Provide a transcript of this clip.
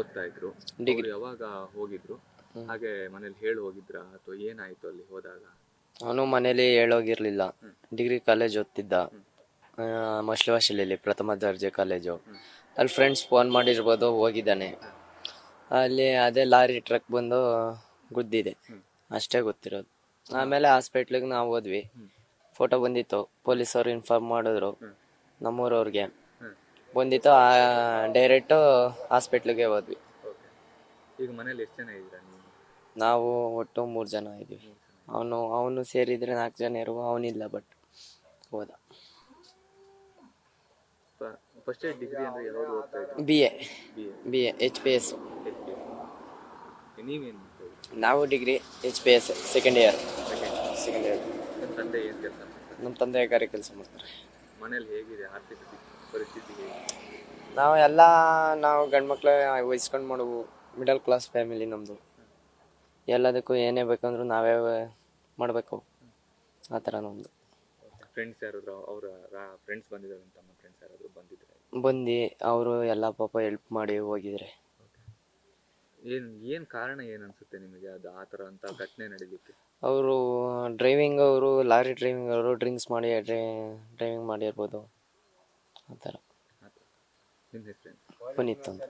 ಓದ್ತಾ ಇದ್ರು. ಅವ್ರು ಡಿಗ್ರಿ ಯಾವಾಗ ಹೋಗಿದ್ರು? ಹಾಗೆ ಮನೇಲಿ ಹೇಳಿ ಹೋಗಿದ್ರಾ ಅಥವಾ ಏನಾಯ್ತು ಅಲ್ಲಿ ಹೋದಾಗ? ಅವನು ಮನೇಲಿ ಹೇಳೋಗಿರ್ಲಿಲ್ಲ. ಡಿಗ್ರಿ ಕಾಲೇಜ್ ಓದ್ತಿದ್ದ, ಮಸ್ಲಿ ಹಾಸ್ಟೆಲಲ್ಲಿ ಪ್ರಥಮ ದರ್ಜೆ ಕಾಲೇಜು. ಅಲ್ಲಿ ಫ್ರೆಂಡ್ಸ್ ಫೋನ್ ಮಾಡಿರ್ಬೋದು, ಹೋಗಿದ್ದಾನೆ. ಅಲ್ಲಿ ಅದೇ ಲಾರಿ ಟ್ರಕ್ ಬಂದು ಗುದ್ದಿದೆ, ಅಷ್ಟೇ ಗೊತ್ತಿರೋದು. ಆಮೇಲೆ ಹಾಸ್ಪಿಟ್ಲಿಗೆ ನಾವು ಹೋದ್ವಿ, ಫೋಟೋ ಬಂದಿತ್ತು, ಪೊಲೀಸವ್ರು ಇನ್ಫಾರ್ಮ್ ಮಾಡಿದ್ರು ನಮ್ಮೂರವ್ರಿಗೆ. ಬಂದಿತ್ತು, ಡೈರೆಕ್ಟು ಹಾಸ್ಪಿಟ್ಲಿಗೆ ಹೋದ್ವಿ. ಈಗ ಮನೇಲಿ ಎಷ್ಟು ಜನ ಇದ್ದೀರಾ ನೀವು? ನಾವು ಒಟ್ಟು 3 ಜನ ಇದ್ದೀವಿ. ಅವನು ಸೇರಿದ್ರೆ 4 ಜನ ಇರುವ, ಅವನಿಲ್ಲ ಬಟ್ ಹೋದ. ಫಸ್ಟ್ ಇಯರ್ ಡಿಗ್ರಿ ಅಂದ್ರೆ ಯಾವ್ದು ಓದ್ತಾ ಇದ್ರಿ? B A HPS. ನೀವೇನು? ನಾವು ಡಿಗ್ರಿ HPS ಸೆಕೆಂಡ್ ಇಯರ್. ನಿಮ್ಮ ತಂದೆ ಏನು ಕೆಲಸ ಮಾಡ್ತಾರೆ? ನಮ್ಮ ತಂದೆ ಗಾರೆ ಕೆಲಸ ಮಾಡ್ತಾರೆ. ಮನೇಲಿ ಹೇಗಿದೆ ಆರ್ಥಿಕ ಪರಿಸ್ಥಿತಿ ಹೇಗೆ? ನಾವು ಗಂಡು ಮಕ್ಳು ವಹಿಸ್ಕೊಂಡು ಮಾಡುವು, ಮಿಡಲ್ ಕ್ಲಾಸ್ ಫ್ಯಾಮಿಲಿ ನಮ್ಮದು. ಎಲ್ಲದಕ್ಕೂ ಏನೇ ಬೇಕಂದ್ರೂ ನಾವೇ ಮಾಡಬೇಕು, ಆ ಥರ ನಮ್ಮದು. ಫ್ರೆಂಡ್ಸ್ ಯಾರಾದ್ರು ಅವರ ಫ್ರೆಂಡ್ಸ್ ಬಂದಿದ್ದಾರೆ, ತಮ್ಮ ಫ್ರೆಂಡ್ಸ್ ಯಾರಾದರೂ ಬಂದಿದ್ದಾರೆ? ಅವರು ಎಲ್ಲ ಪಾಪ ಹೆಲ್ಪ್ ಮಾಡಿ ಹೋಗಿದ್ದಾರೆ. ಏನು ಕಾರಣ ಏನು ಅನ್ಸುತ್ತೆ ನಿಮಗೆ ಅದು ಆ ಥರ ಅಂತ ಘಟನೆ ನಡೀಲಿಕ್ಕೆ? ಅವರು ಲಾರಿ ಡ್ರೈವಿಂಗ್ ಅವರು ಡ್ರಿಂಕ್ಸ್ ಮಾಡಿ ಡ್ರೈವಿಂಗ್ ಮಾಡಿರ್ಬೋದು, ಆ ಥರ. ನಿಮ್ಮ ಹೆಸರೇನು? ಪುನೀತ್ ಅಂತ.